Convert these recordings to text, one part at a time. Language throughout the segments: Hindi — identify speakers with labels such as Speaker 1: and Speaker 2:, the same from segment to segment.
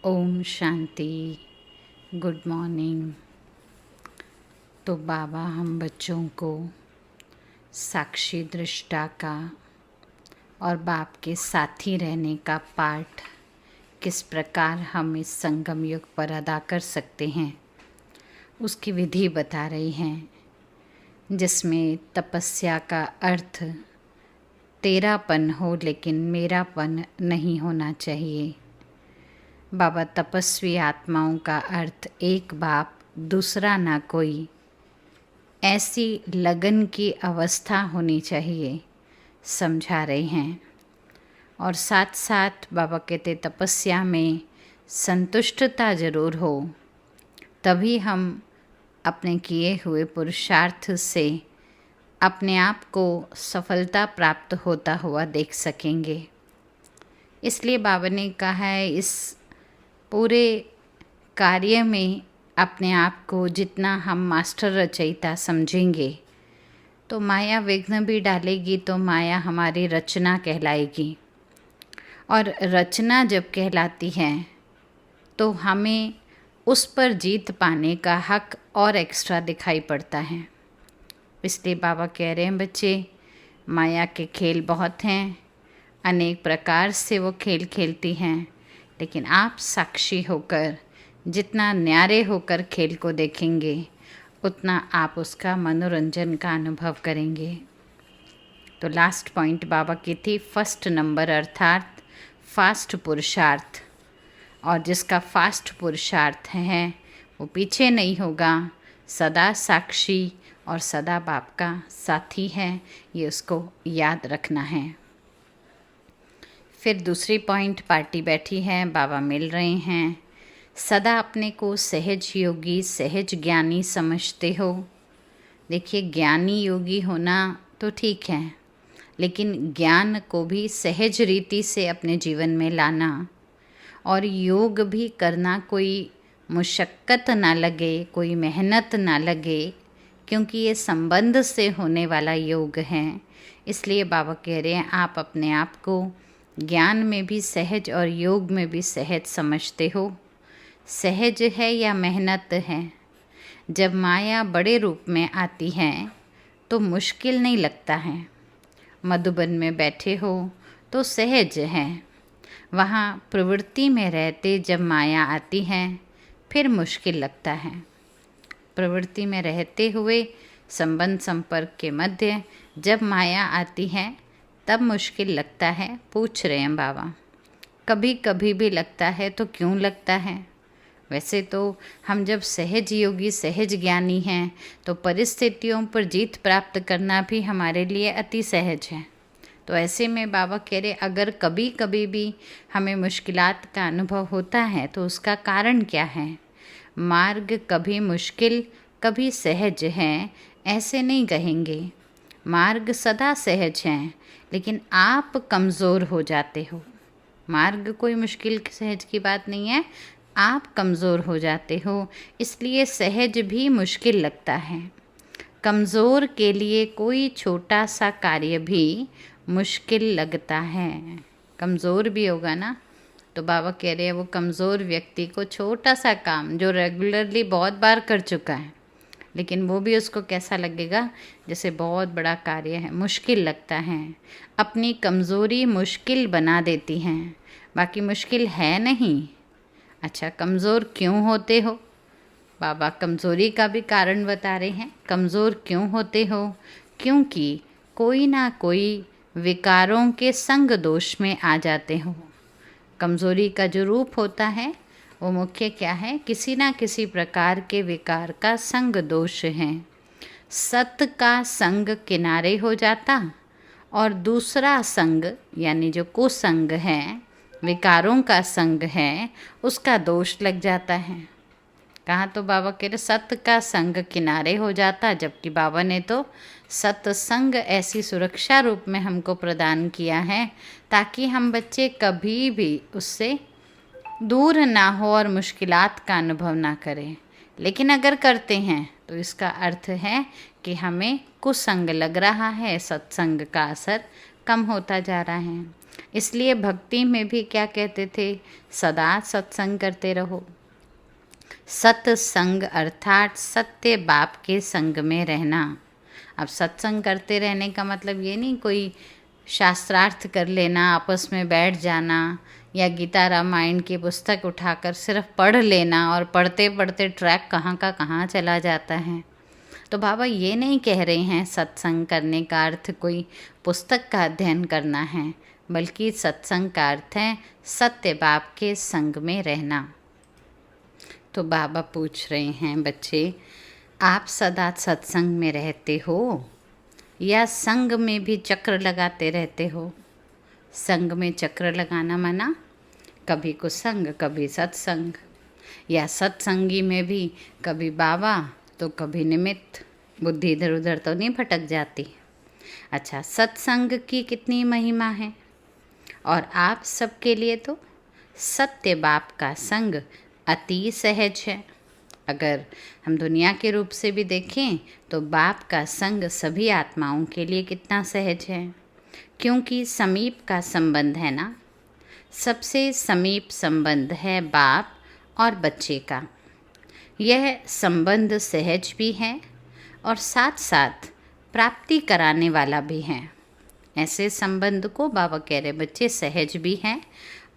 Speaker 1: ओम शांति। Good morning. तो बाबा हम बच्चों को साक्षी दृष्टा का और बाप के साथी रहने का पाठ किस प्रकार हम इस संगम युग पर अदा कर सकते हैं उसकी विधि बता रही हैं, जिसमें तपस्या का अर्थ तेरापन हो लेकिन मेरापन नहीं होना चाहिए। बाबा तपस्वी आत्माओं का अर्थ एक बाप दूसरा ना कोई, ऐसी लगन की अवस्था होनी चाहिए समझा रहे हैं। और साथ साथ बाबा कहते तपस्या में संतुष्टता ज़रूर हो, तभी हम अपने किए हुए पुरुषार्थ से अपने आप को सफलता प्राप्त होता हुआ देख सकेंगे। इसलिए बाबा ने कहा है इस पूरे कार्य में अपने आप को जितना हम मास्टर रचयिता समझेंगे तो माया विघ्न भी डालेगी, तो माया हमारी रचना कहलाएगी। और रचना जब कहलाती है तो हमें उस पर जीत पाने का हक और एक्स्ट्रा दिखाई पड़ता है। इसलिए बाबा कह रहे हैं बच्चे, माया के खेल बहुत हैं, अनेक प्रकार से वो खेल खेलती हैं, लेकिन आप साक्षी होकर जितना न्यारे होकर खेल को देखेंगे उतना आप उसका मनोरंजन का अनुभव करेंगे। तो लास्ट पॉइंट बाबा की थी फर्स्ट नंबर अर्थात फास्ट पुरुषार्थ, और जिसका फास्ट पुरुषार्थ है वो पीछे नहीं होगा, सदा साक्षी और सदा बाप का साथी है, ये उसको याद रखना है। फिर दूसरी पॉइंट, पार्टी बैठी है, बाबा मिल रहे हैं। सदा अपने को सहज योगी सहज ज्ञानी समझते हो। देखिए, ज्ञानी योगी होना तो ठीक है, लेकिन ज्ञान को भी सहज रीति से अपने जीवन में लाना और योग भी करना, कोई मुशक्क़त ना लगे, कोई मेहनत ना लगे, क्योंकि ये संबंध से होने वाला योग है। इसलिए बाबा कह रहे हैं आप अपने आप को ज्ञान में भी सहज और योग में भी सहज समझते हो। सहज है या मेहनत है? जब माया बड़े रूप में आती है तो मुश्किल नहीं लगता है। मधुबन में बैठे हो तो सहज है, वहाँ प्रवृत्ति में रहते जब माया आती है फिर मुश्किल लगता है। प्रवृत्ति में रहते हुए संबंध संपर्क के मध्य जब माया आती है तब मुश्किल लगता है। पूछ रहे हैं बाबा, कभी कभी भी लगता है तो क्यों लगता है? वैसे तो हम जब सहज योगी सहज ज्ञानी हैं तो परिस्थितियों पर जीत प्राप्त करना भी हमारे लिए अति सहज है। तो ऐसे में बाबा कह रहे अगर कभी कभी भी हमें मुश्किलात का अनुभव होता है तो उसका कारण क्या है? मार्ग कभी मुश्किल कभी सहज है ऐसे नहीं कहेंगे। मार्ग सदा सहज है, लेकिन आप कमज़ोर हो जाते हो। मार्ग कोई मुश्किल सहज की बात नहीं है, आप कमज़ोर हो जाते हो, इसलिए सहज भी मुश्किल लगता है। कमज़ोर के लिए कोई छोटा सा कार्य भी मुश्किल लगता है। कमज़ोर भी होगा ना, तो बाबा कह रहे हैं वो कमज़ोर व्यक्ति को छोटा सा काम जो रेगुलरली बहुत बार कर चुका है, लेकिन वो भी उसको कैसा लगेगा जैसे बहुत बड़ा कार्य है, मुश्किल लगता है। अपनी कमज़ोरी मुश्किल बना देती हैं, बाकी मुश्किल है नहीं। अच्छा, कमज़ोर क्यों होते हो? बाबा कमज़ोरी का भी कारण बता रहे हैं। कमज़ोर क्यों होते हो? क्योंकि कोई ना कोई विकारों के संग दोष में आ जाते हो। कमज़ोरी का जो रूप होता है वो मुख्य क्या है? किसी ना किसी प्रकार के विकार का संग दोष है। सत का संग किनारे हो जाता और दूसरा संग यानी जो कुसंग है, विकारों का संग है, उसका दोष लग जाता है। कहाँ तो बाबा कह रहे सत का संग किनारे हो जाता, जबकि बाबा ने तो सत्संग ऐसी सुरक्षा रूप में हमको प्रदान किया है ताकि हम बच्चे कभी भी उससे दूर ना हो और मुश्किलात का अनुभव ना करें। लेकिन अगर करते हैं तो इसका अर्थ है कि हमें कुसंग लग रहा है, सत्संग का असर कम होता जा रहा है। इसलिए भक्ति में भी क्या कहते थे, सदा सत्संग करते रहो। सत्संग अर्थात सत्य बाप के संग में रहना। अब सत्संग करते रहने का मतलब ये नहीं कोई शास्त्रार्थ कर लेना, आपस में बैठ जाना, या गीता रामायण की पुस्तक उठाकर सिर्फ पढ़ लेना और पढ़ते पढ़ते ट्रैक कहाँ का कहाँ चला जाता है। तो बाबा ये नहीं कह रहे हैं सत्संग करने का अर्थ कोई पुस्तक का अध्ययन करना है, बल्कि सत्संग का अर्थ है सत्य बाप के संग में रहना। तो बाबा पूछ रहे हैं, बच्चे आप सदा सत्संग में रहते हो या संग में भी चक्र लगाते रहते हो? संग में चक्र लगाना माना कभी कुसंग कभी सत्संग, या सत्संगी में भी कभी बाबा तो कभी निमित्त, बुद्धि इधर उधर तो नहीं भटक जाती। अच्छा, सत्संग की कितनी महिमा है, और आप सबके लिए तो सत्य बाप का संग अति सहज है। अगर हम दुनिया के रूप से भी देखें तो बाप का संग सभी आत्माओं के लिए कितना सहज है, क्योंकि समीप का संबंध है ना। सबसे समीप संबंध है बाप और बच्चे का। यह संबंध सहज भी है और साथ साथ प्राप्ति कराने वाला भी है। ऐसे संबंध को बाबा कह रहे बच्चे सहज भी हैं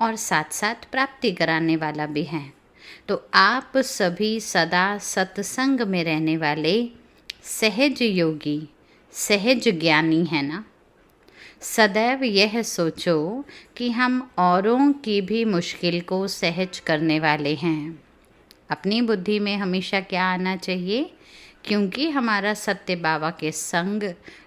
Speaker 1: और साथ साथ प्राप्ति कराने वाला भी है। तो आप सभी सदा सत्संग में रहने वाले सहज योगी, सहज ज्ञानी हैं ना। सदैव यह सोचो कि हम औरों की भी मुश्किल को सहज करने वाले हैं। अपनी बुद्धि में हमेशा क्या आना चाहिए, क्योंकि हमारा सत्य बाबा के संग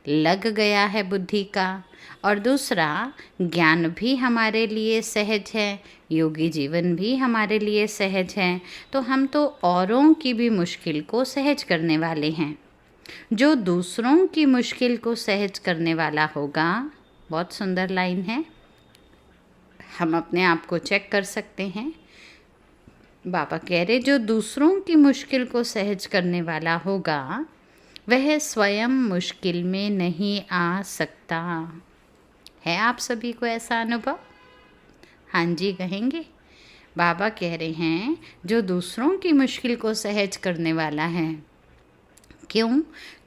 Speaker 1: लग गया है बुद्धि का, और दूसरा ज्ञान भी हमारे लिए सहज है, योगी जीवन भी हमारे लिए सहज है, तो हम तो औरों की भी मुश्किल को सहज करने वाले हैं। जो दूसरों की मुश्किल को सहज करने वाला होगा, बहुत सुंदर लाइन है, हम अपने आप को चेक कर सकते हैं। बाबा कह रहे जो दूसरों की मुश्किल को सहज करने वाला होगा वह स्वयं मुश्किल में नहीं आ सकता। है आप सभी को ऐसा अनुभव? हाँ जी कहेंगे। बाबा कह रहे हैं जो दूसरों की मुश्किल को सहज करने वाला है, क्यों?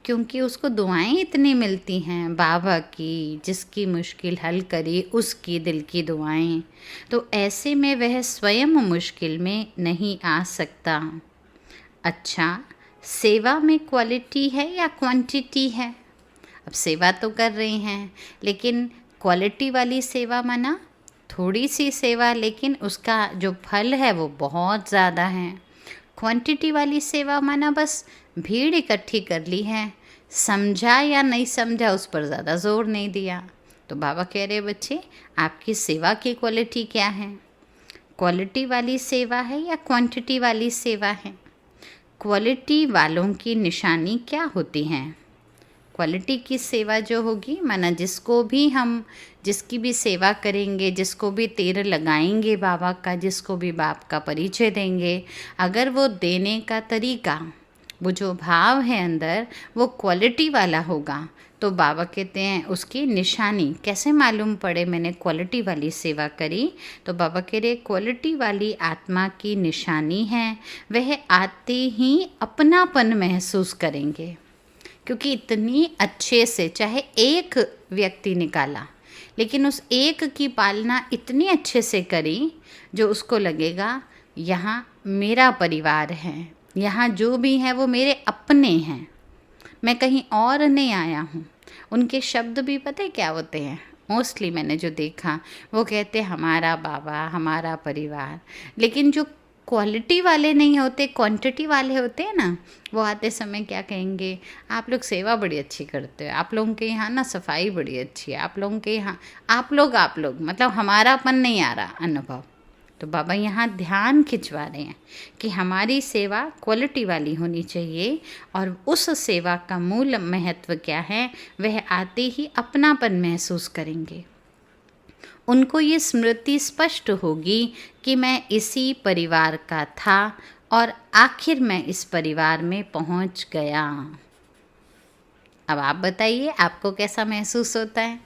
Speaker 1: क्योंकि उसको दुआएं इतनी मिलती हैं बाबा की, जिसकी मुश्किल हल करी उसकी दिल की दुआएं, तो ऐसे में वह स्वयं मुश्किल में नहीं आ सकता। अच्छा, सेवा में क्वालिटी है या क्वांटिटी है? अब सेवा तो कर रहे हैं, लेकिन क्वालिटी वाली सेवा माना थोड़ी सी सेवा, लेकिन उसका जो फल है वो बहुत ज़्यादा है। क्वांटिटी वाली सेवा माना बस भीड़ इकट्ठी कर ली है, समझा या नहीं समझा उस पर ज़्यादा जोर नहीं दिया। तो बाबा कह रहे बच्चे आपकी सेवा की क्वालिटी क्या है? क्वालिटी वाली सेवा है या क्वांटिटी वाली सेवा है? क्वालिटी वालों की निशानी क्या होती है? क्वालिटी की सेवा जो होगी, माना जिसकी भी सेवा करेंगे, जिसको भी तेल लगाएंगे बाबा का, जिसको भी बाप का परिचय देंगे, अगर वो देने का तरीका, वो जो भाव है अंदर, वो क्वालिटी वाला होगा, तो बाबा कहते हैं उसकी निशानी कैसे मालूम पड़े मैंने क्वालिटी वाली सेवा करी? तो बाबा कह रहे क्वालिटी वाली आत्मा की निशानी है वह आते ही अपनापन महसूस करेंगे, क्योंकि इतनी अच्छे से चाहे एक व्यक्ति निकाला, लेकिन उस एक की पालना इतनी अच्छे से करी जो उसको लगेगा यहाँ मेरा परिवार है, यहाँ जो भी है वो मेरे अपने हैं, मैं कहीं और नहीं आया हूँ। उनके शब्द भी पता है क्या होते हैं? मोस्टली मैंने जो देखा वो कहते हैं हमारा बाबा, हमारा परिवार। लेकिन जो क्वालिटी वाले नहीं होते, क्वांटिटी वाले होते हैं ना, वो आते समय क्या कहेंगे, आप लोग सेवा बड़ी अच्छी करते हो, आप लोगों के यहाँ ना सफाई बड़ी अच्छी है, आप लोगों के यहाँ आप लोग मतलब हमारापन नहीं आ रहा अनुभव। तो बाबा यहाँ ध्यान खिंचवा रहे हैं कि हमारी सेवा क्वालिटी वाली होनी चाहिए, और उस सेवा का मूल महत्व क्या है, वह आते ही अपनापन महसूस करेंगे। उनको ये स्मृति स्पष्ट होगी कि मैं इसी परिवार का था और आखिर मैं इस परिवार में पहुंच गया। अब आप बताइए आपको कैसा महसूस होता है?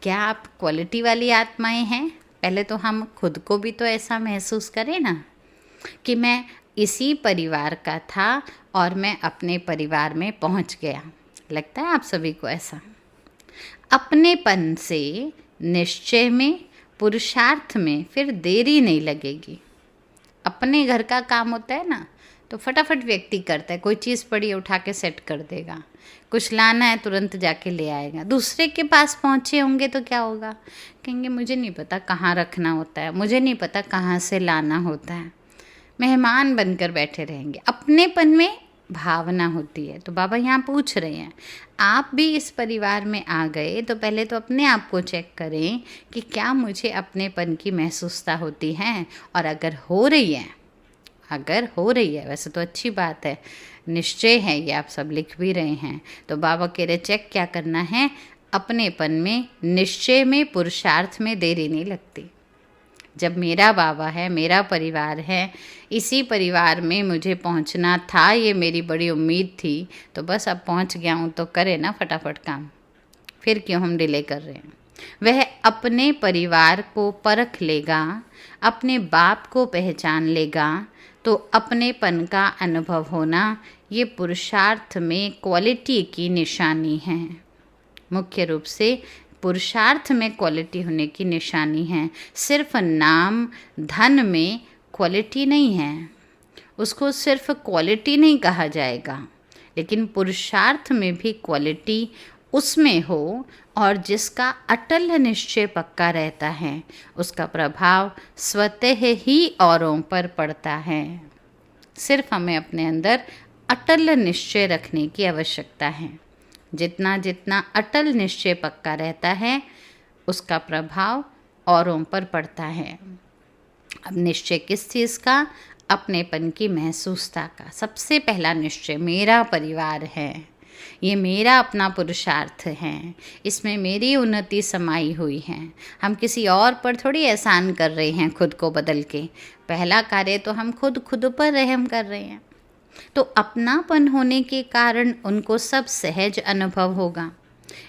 Speaker 1: क्या आप क्वालिटी वाली आत्माएं हैं? पहले तो हम खुद को भी तो ऐसा महसूस करें ना कि मैं इसी परिवार का था और मैं अपने परिवार में पहुंच गया। लगता है आप सभी को ऐसा? अपनेपन से निश्चय में, पुरुषार्थ में फिर देरी नहीं लगेगी। अपने घर का काम होता है ना तो फटाफट व्यक्ति करता है, कोई चीज़ पड़ी है उठा के सेट कर देगा, कुछ लाना है तुरंत जाके ले आएगा। दूसरे के पास पहुँचे होंगे तो क्या होगा? कहेंगे मुझे नहीं पता कहाँ रखना होता है, मुझे नहीं पता कहाँ से लाना होता है, मेहमान बनकर बैठे रहेंगे। अपनेपन में भावना होती है। तो बाबा यहाँ पूछ रहे हैं, आप भी इस परिवार में आ गए तो पहले तो अपने आप को चेक करें कि क्या मुझे अपनेपन की महसूसता होती है, और अगर हो रही है वैसे तो अच्छी बात है, निश्चय है, ये आप सब लिख भी रहे हैं। तो बाबा कह रहे चेक क्या करना है, अपनेपन में, निश्चय में, पुरुषार्थ में देरी नहीं लगती। जब मेरा बाबा है, मेरा परिवार है, इसी परिवार में मुझे पहुंचना था, ये मेरी बड़ी उम्मीद थी, तो बस अब पहुंच गया हूं तो करे ना फटाफट काम, फिर क्यों हम डिले कर रहे हैं। वह अपने परिवार को परख लेगा, अपने बाप को पहचान लेगा, तो अपनेपन का अनुभव होना ये पुरुषार्थ में क्वालिटी की निशानी है। मुख्य रूप से पुरुषार्थ में क्वालिटी होने की निशानी है। सिर्फ नाम धन में क्वालिटी नहीं है, उसको सिर्फ क्वालिटी नहीं कहा जाएगा, लेकिन पुरुषार्थ में भी क्वालिटी उसमें हो, और जिसका अटल निश्चय पक्का रहता है उसका प्रभाव स्वतः ही औरों पर पड़ता है। सिर्फ हमें अपने अंदर अटल निश्चय रखने की आवश्यकता है। जितना जितना अटल निश्चय पक्का रहता है उसका प्रभाव औरों पर पड़ता है। अब निश्चय किस चीज़ का? अपनेपन की महसूसता का। सबसे पहला निश्चय मेरा परिवार है, ये मेरा अपना पुरुषार्थ है, इसमें मेरी उन्नति समाई हुई है। हम किसी और पर थोड़ी एहसान कर रहे हैं खुद को बदल के। पहला कार्य तो हम खुद पर रहम कर रहे हैं। तो अपनापन होने के कारण उनको सब सहज अनुभव होगा,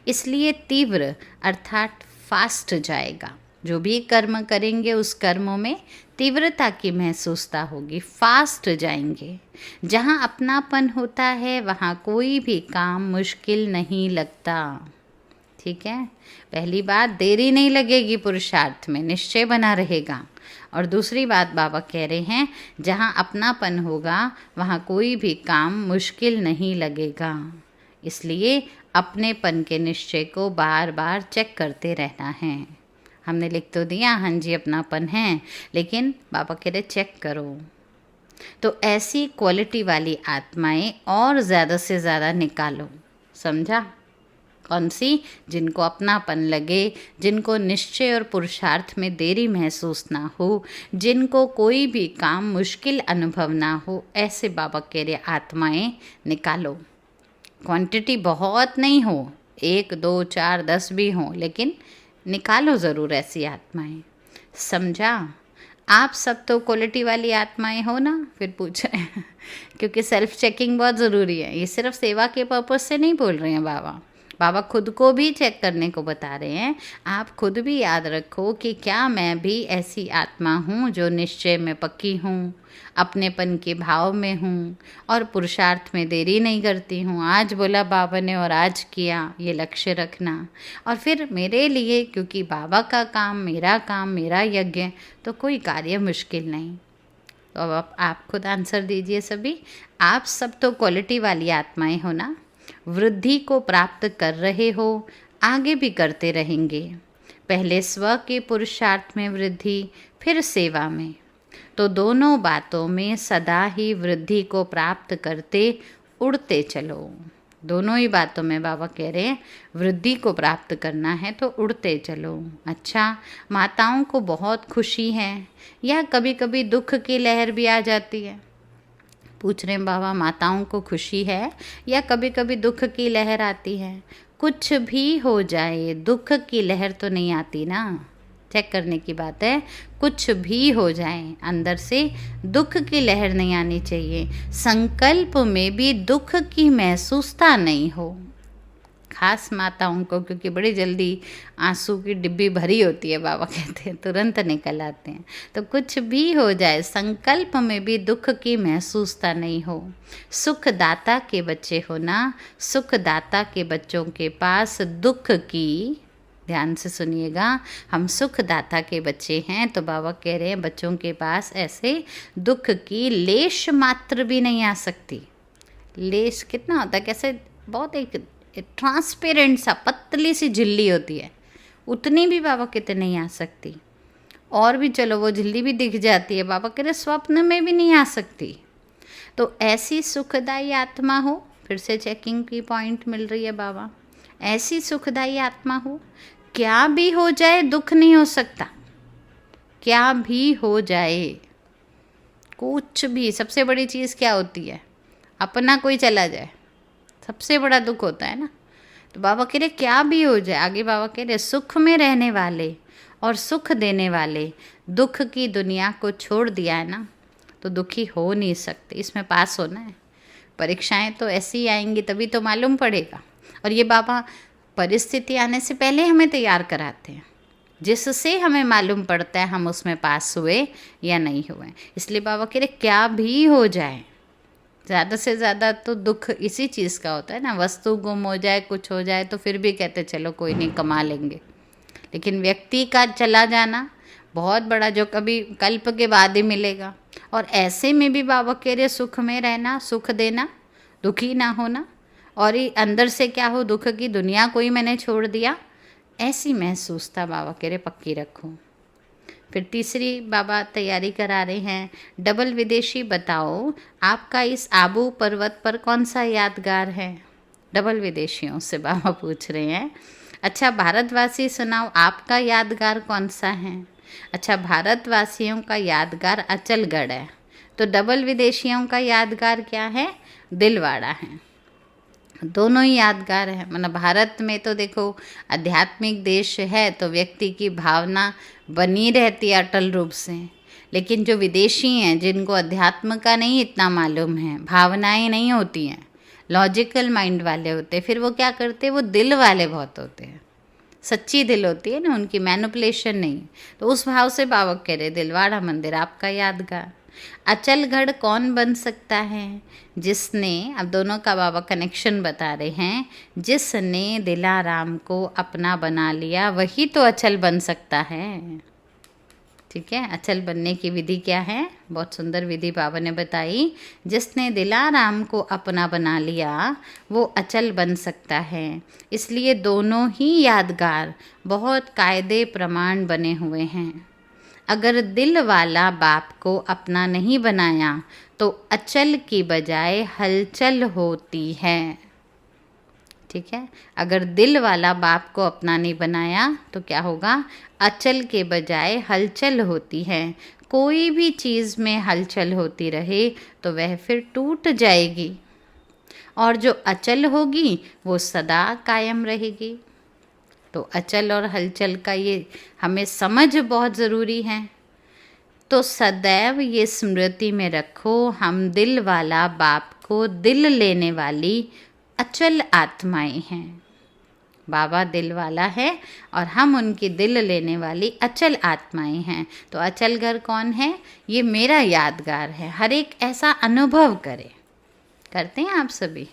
Speaker 1: इसलिए तीव्र अर्थात फास्ट जाएगा। जो भी कर्म करेंगे उस कर्मों में तीव्रता की महसूसता होगी, फास्ट जाएंगे। जहाँ अपनापन होता है वहाँ कोई भी काम मुश्किल नहीं लगता। ठीक है, पहली बात देरी नहीं लगेगी, पुरुषार्थ में निश्चय बना रहेगा। और दूसरी बात बाबा कह रहे हैं, जहाँ अपनापन होगा वहाँ कोई भी काम मुश्किल नहीं लगेगा। इसलिए अपनेपन के निश्चय को बार बार चेक करते रहना है। हमने लिख तो दिया हाँ जी अपनापन है, लेकिन बाबा कह रहे चेक करो। तो ऐसी क्वालिटी वाली आत्माएं और ज़्यादा से ज़्यादा निकालो। समझा? कौन सी? जिनको अपनापन लगे, जिनको निश्चय और पुरुषार्थ में देरी महसूस ना हो, जिनको कोई भी काम मुश्किल अनुभव ना हो, ऐसे बाबा कह रहे आत्माएं निकालो। क्वांटिटी बहुत नहीं हो, 1, 2, 4, 10 भी हो, लेकिन निकालो ज़रूर ऐसी आत्माएं। समझा? आप सब तो क्वालिटी वाली आत्माएं हो ना? फिर पूछ रहे हैं क्योंकि सेल्फ चेकिंग बहुत ज़रूरी है। ये सिर्फ सेवा के पर्पज़ से नहीं बोल रहे हैं बाबा खुद को भी चेक करने को बता रहे हैं। आप खुद भी याद रखो कि क्या मैं भी ऐसी आत्मा हूँ जो निश्चय में पक्की हूँ, अपनेपन के भाव में हूँ और पुरुषार्थ में देरी नहीं करती हूँ। आज बोला बाबा ने और आज किया, ये लक्ष्य रखना। और फिर मेरे लिए, क्योंकि बाबा का काम, मेरा यज्ञ, तो कोई कार्य मुश्किल नहीं। तो अब आप खुद आंसर दीजिए सभी। आप सब तो क्वालिटी वाली आत्माएं हो ना? वृद्धि को प्राप्त कर रहे हो, आगे भी करते रहेंगे। पहले स्व के पुरुषार्थ में वृद्धि, फिर सेवा में। तो दोनों बातों में सदा ही वृद्धि को प्राप्त करते उड़ते चलो। दोनों ही बातों में बाबा कह रहे हैं वृद्धि को प्राप्त करना है तो उड़ते चलो। अच्छा, माताओं को बहुत खुशी है या कभी कभी दुख की लहर भी आ जाती है? पूछ रहे हैं बाबा, माताओं को खुशी है या कभी कभी दुख की लहर आती है? कुछ भी हो जाए दुख की लहर तो नहीं आती ना। चेक करने की बात है। कुछ भी हो जाए अंदर से दुख की लहर नहीं आनी चाहिए। संकल्प में भी दुख की महसूसता नहीं हो। खास माताओं को, क्योंकि बड़ी जल्दी आंसू की डिब्बी भरी होती है, बाबा कहते हैं तुरंत निकल आते हैं। तो कुछ भी हो जाए, संकल्प में भी दुख की महसूसता नहीं हो। सुख दाता के बच्चे हो ना, सुख दाता के बच्चों के पास दुख की, ध्यान से सुनिएगा, हम सुख दाता के बच्चे हैं, तो बाबा कह रहे हैं बच्चों के पास ऐसे दुख की लेश मात्र भी नहीं आ सकती। लेश कितना होता है, कैसे बहुत एक ट्रांसपेरेंट सा पतली सी झिल्ली होती है, उतनी भी बाबा कहते नहीं आ सकती। और भी चलो वो झिल्ली भी दिख जाती है, बाबा कह रहे स्वप्न में भी नहीं आ सकती। तो ऐसी सुखदायी आत्मा हो, फिर से चेकिंग की पॉइंट मिल रही है बाबा, ऐसी सुखदायी आत्मा हो, क्या भी हो जाए दुख नहीं हो सकता, क्या भी हो जाए, कुछ भी। सबसे बड़ी चीज़ क्या होती है, अपना कोई चला जाए, सबसे बड़ा दुख होता है ना। तो बाबा कह रहे क्या भी हो जाए, आगे बाबा कह रहे सुख में रहने वाले और सुख देने वाले दुख की दुनिया को छोड़ दिया है ना, तो दुखी हो नहीं सकते। इसमें पास होना है, परीक्षाएं तो ऐसी ही आएंगी, तभी तो मालूम पड़ेगा। और ये बाबा परिस्थिति आने से पहले हमें तैयार कराते हैं, जिससे हमें मालूम पड़ता है हम उसमें पास हुए या नहीं हुए। इसलिए बाबा कह रहे क्या भी हो जाए, ज़्यादा से ज़्यादा तो दुख इसी चीज़ का होता है ना, वस्तु गुम हो जाए, कुछ हो जाए तो फिर भी कहते चलो कोई नहीं, कमा लेंगे। लेकिन व्यक्ति का चला जाना बहुत बड़ा, जो कभी कल्प के बाद ही मिलेगा। और ऐसे में भी बाबा कह रहे सुख में रहना, सुख देना, दुखी ना होना, और ये अंदर से क्या हो, दुख की दुनिया को ही मैंने छोड़ दिया, ऐसी महसूसता बाबा कह रहे पक्की रखो। फिर तीसरी बाबा तैयारी करा रहे हैं, डबल विदेशी बताओ आपका इस आबू पर्वत पर कौन सा यादगार है। डबल विदेशियों से बाबा पूछ रहे हैं। अच्छा भारतवासी सुनाओ आपका यादगार कौन सा है। अच्छा भारतवासियों का यादगार अचलगढ़ है, तो डबल विदेशियों का यादगार क्या है, दिलवाड़ा है। दोनों ही यादगार है। मतलब भारत में तो देखो आध्यात्मिक देश है, तो व्यक्ति की भावना बनी रहती है अटल रूप से। लेकिन जो विदेशी हैं, जिनको अध्यात्म का नहीं इतना मालूम है, भावनाएं नहीं होती हैं, लॉजिकल माइंड वाले होते, फिर वो क्या करते हैं, वो दिल वाले बहुत होते हैं, सच्ची दिल होती है ना उनकी, मैनिपुलेशन नहीं। तो उस भाव से बाबा कह रहे दिलवाड़ा मंदिर आपका यादगार। अचलगढ़ कौन बन सकता है, जिसने, अब दोनों का बाबा कनेक्शन बता रहे हैं, जिसने दिलाराम को अपना बना लिया वही तो अचल बन सकता है। ठीक है, अचल बनने की विधि क्या है, बहुत सुंदर विधि बाबा ने बताई। जिसने दिलाराम को अपना बना लिया वो अचल बन सकता है। इसलिए दोनों ही यादगार बहुत कायदे प्रमाण बने हुए हैं। अगर दिल वाला बाप को अपना नहीं बनाया तो अचल की बजाय हलचल होती है। ठीक है, अगर दिल वाला बाप को अपना नहीं बनाया तो क्या होगा, अचल के बजाय हलचल होती है। कोई भी चीज़ में हलचल होती रहे तो वह फिर टूट जाएगी, और जो अचल होगी वो सदा कायम रहेगी। तो अचल और हलचल का ये हमें समझ बहुत ज़रूरी है। तो सदैव ये स्मृति में रखो, हम दिल वाला बाप को दिल लेने वाली अचल आत्माएं हैं। बाबा दिल वाला है और हम उनकी दिल लेने वाली अचल आत्माएं हैं। तो अचल घर कौन है, ये मेरा यादगार है। हर एक ऐसा अनुभव करे, करते हैं आप सभी।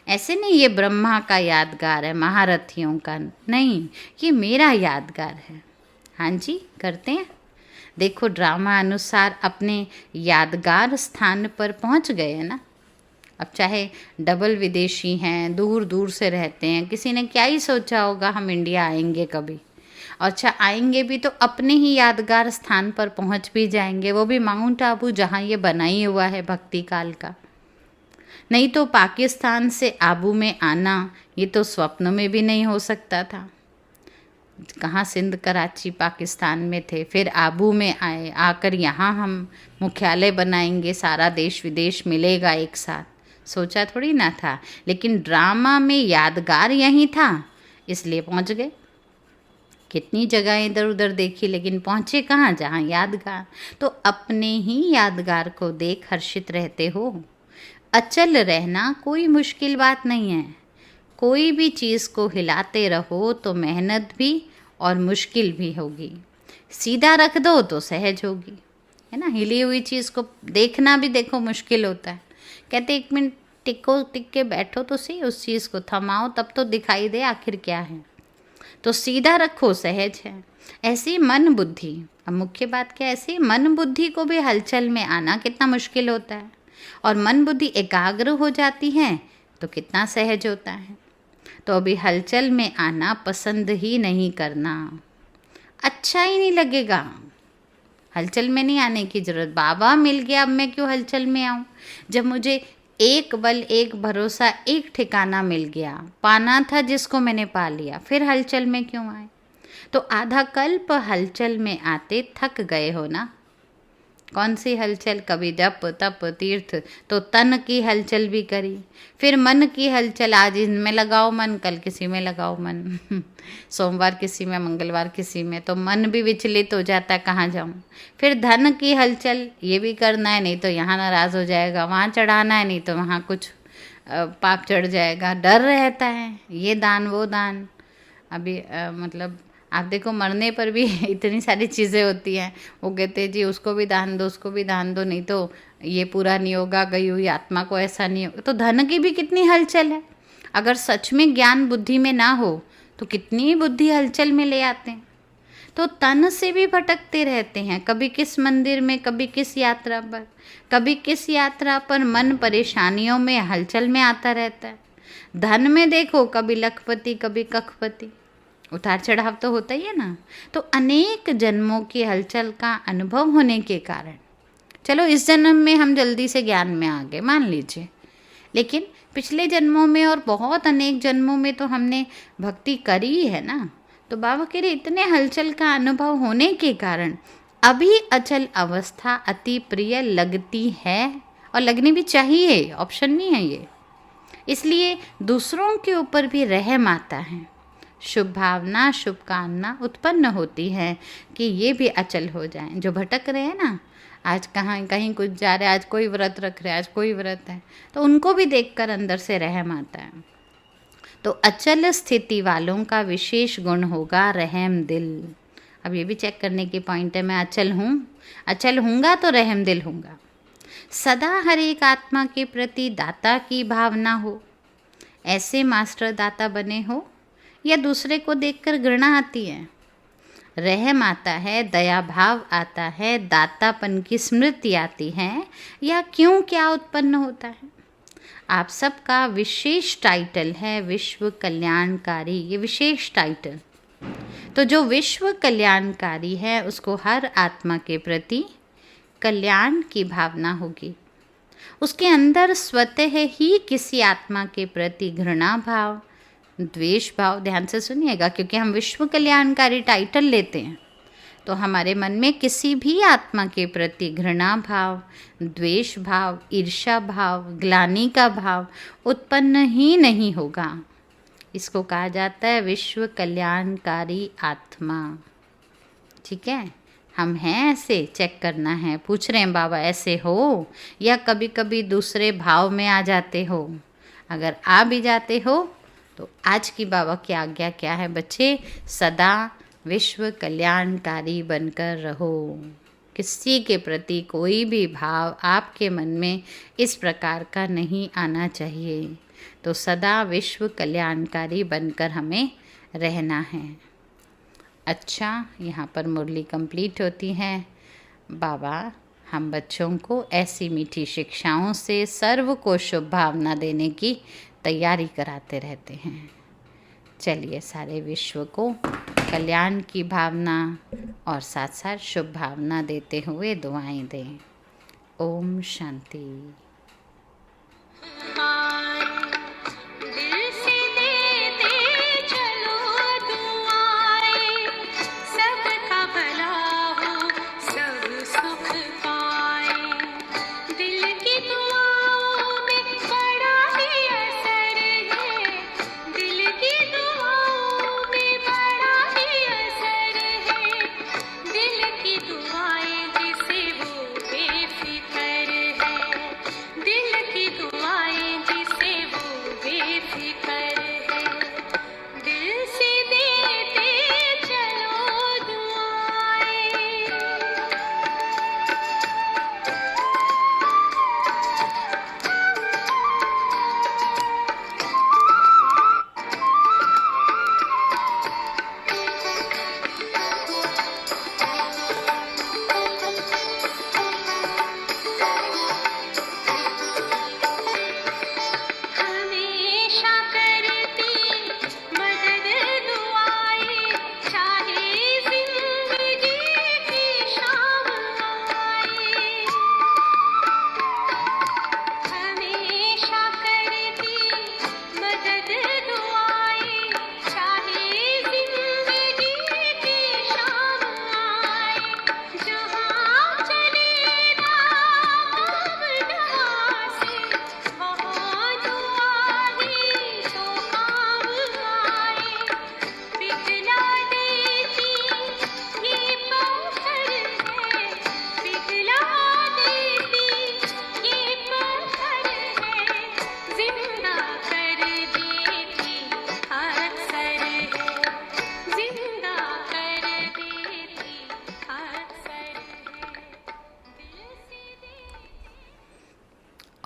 Speaker 1: ऐसे नहीं ये ब्रह्मा का यादगार है, महारथियों का नहीं, ये मेरा यादगार है। हाँ जी, करते हैं। देखो ड्रामा अनुसार अपने यादगार स्थान पर पहुंच गए हैं ना। अब चाहे डबल विदेशी हैं, दूर दूर से रहते हैं, किसी ने क्या ही सोचा होगा हम इंडिया आएंगे कभी। और अच्छा आएंगे भी तो अपने ही यादगार स्थान पर पहुंच भी जाएंगे, वो भी माउंट आबू, जहाँ ये बना ही हुआ है भक्ति काल का। नहीं तो पाकिस्तान से आबू में आना ये तो स्वप्न में भी नहीं हो सकता था। कहाँ सिंध कराची पाकिस्तान में थे, फिर आबू में आए, आकर यहाँ हम मुख्यालय बनाएंगे, सारा देश विदेश मिलेगा एक साथ, सोचा थोड़ी ना था। लेकिन ड्रामा में यादगार यहीं था, इसलिए पहुँच गए। कितनी जगह इधर उधर देखी, लेकिन पहुँचे कहाँ, जहाँ यादगार। तो अपने ही यादगार को देख हर्षित रहते हो। अचल रहना कोई मुश्किल बात नहीं है। कोई भी चीज़ को हिलाते रहो तो मेहनत भी और मुश्किल भी होगी, सीधा रख दो तो सहज होगी, है ना। हिली हुई चीज़ को देखना भी देखो मुश्किल होता है। कहते 1 मिनट टिक के बैठो तो सही, उस चीज़ को थमाओ तब तो दिखाई दे आखिर क्या है। तो सीधा रखो सहज है। ऐसी मन बुद्धि, अब मुख्य बात क्या है, ऐसी मन बुद्धि को भी हलचल में आना कितना मुश्किल होता है, और मन बुद्धि एकाग्र हो जाती है तो कितना सहज होता है। तो अभी हलचल में आना पसंद ही नहीं करना, अच्छा ही नहीं लगेगा। हलचल में नहीं आने की ज़रूरत, बाबा मिल गया अब मैं क्यों हलचल में आऊँ। जब मुझे एक बल, एक भरोसा, एक ठिकाना मिल गया, पाना था जिसको मैंने पा लिया, फिर हलचल में क्यों आए। तो आधा कल्प हलचल में आते थक गए हो ना। कौन सी हलचल, कभी जप तप तीर्थ, तो तन की हलचल भी करी, फिर मन की हलचल, आज इनमें लगाओ मन, कल किसी में लगाओ मन सोमवार किसी में, मंगलवार किसी में, तो मन भी विचलित हो जाता है कहाँ जाऊँ। फिर धन की हलचल, ये भी करना है नहीं तो यहाँ नाराज़ हो जाएगा, वहाँ चढ़ाना है नहीं तो वहाँ कुछ पाप चढ़ जाएगा, डर रहता है, ये दान वो दान। अभी मतलब आप देखो मरने पर भी इतनी सारी चीज़ें होती हैं, वो कहते हैं जी उसको भी दान दो, उसको भी दान दो, नहीं तो ये पूरा नहीं होगा, गई हुई आत्मा को ऐसा नहीं होगा। तो धन की भी कितनी हलचल है। अगर सच में ज्ञान बुद्धि में ना हो तो कितनी बुद्धि हलचल में ले आते हैं। तो तन से भी भटकते रहते हैं, कभी किस मंदिर में, कभी किस यात्रा पर, कभी किस यात्रा पर मन परेशानियों में हलचल में आता रहता है। धन में देखो कभी लखपति कभी कखपति, उतार चढ़ाव तो होता ही है ना। तो अनेक जन्मों की हलचल का अनुभव होने के कारण, चलो इस जन्म में हम जल्दी से ज्ञान में आ गए मान लीजिए, लेकिन पिछले जन्मों में और बहुत अनेक जन्मों में तो हमने भक्ति करी है ना। तो बाबा कह रहे इतने हलचल का अनुभव होने के कारण अभी अचल अवस्था अति प्रिय लगती है, और लगनी भी चाहिए, ऑप्शन नहीं है ये। इसलिए दूसरों के ऊपर भी रहम आता है, शुभ भावना शुभकामना उत्पन्न होती है कि ये भी अचल हो जाएं। जो भटक रहे हैं ना, आज कहाँ कहीं कुछ जा रहे हैं, आज कोई व्रत रख रहे हैं, आज कोई व्रत है, तो उनको भी देखकर अंदर से रहम आता है। तो अचल स्थिति वालों का विशेष गुण होगा रहम दिल। अब ये भी चेक करने की पॉइंट है, मैं अचल हूँ, अचल हूँगा तो रहम दिल हूँगा। सदा हर एक आत्मा के प्रति दाता की भावना हो, ऐसे मास्टर दाता बने हो, या दूसरे को देखकर घृणा आती है। रहम आता है, दया भाव आता है, दातापन की स्मृति आती है, या क्यों क्या उत्पन्न होता है। आप सबका विशेष टाइटल है विश्व कल्याणकारी, ये विशेष टाइटल। तो जो विश्व कल्याणकारी है उसको हर आत्मा के प्रति कल्याण की भावना होगी। उसके अंदर स्वतः ही किसी आत्मा के प्रति घृणा भाव, द्वेष भाव, ध्यान से सुनिएगा, क्योंकि हम विश्व कल्याणकारी टाइटल लेते हैं तो हमारे मन में किसी भी आत्मा के प्रति घृणा भाव, द्वेष भाव, ईर्ष्या भाव, ग्लानि का भाव उत्पन्न ही नहीं होगा। इसको कहा जाता है विश्व कल्याणकारी आत्मा। ठीक है, हम हैं ऐसे, चेक करना है। पूछ रहे हैं बाबा ऐसे हो, या कभी कभी दूसरे भाव में आ जाते हो। अगर आ भी जाते हो तो आज की बाबा की आज्ञा क्या है बच्चे, सदा विश्व कल्याणकारी बनकर रहो। किसी के प्रति कोई भी भाव आपके मन में इस प्रकार का नहीं आना चाहिए। तो सदा विश्व कल्याणकारी बनकर हमें रहना है। अच्छा, यहाँ पर मुरली कंप्लीट होती है। बाबा हम बच्चों को ऐसी मीठी शिक्षाओं से सर्व को शुभ भावना देने की तैयारी कराते रहते हैं। चलिए सारे विश्व को कल्याण की भावना और साथ साथ शुभ भावना देते हुए दुआएं दें। ओम शांति।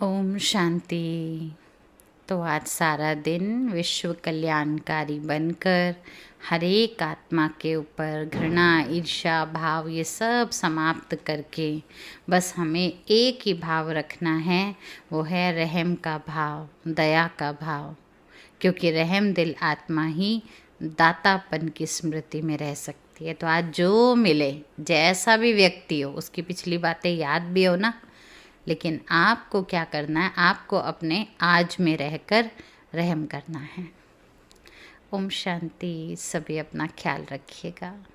Speaker 1: ओम शांति। तो आज सारा दिन विश्व कल्याणकारी बनकर हर एक आत्मा के ऊपर घृणा, ईर्ष्या भाव ये सब समाप्त करके बस हमें एक ही भाव रखना है, वो है रहम का भाव, दया का भाव। क्योंकि रहम दिल आत्मा ही दातापन की स्मृति में रह सकती है। तो आज जो मिले, जैसा भी व्यक्ति हो, उसकी पिछली बातें याद भी हो ना, लेकिन आपको क्या करना है, आपको अपने आज में रहकर रहम करना है। ओम शांति। सभी अपना ख्याल रखिएगा।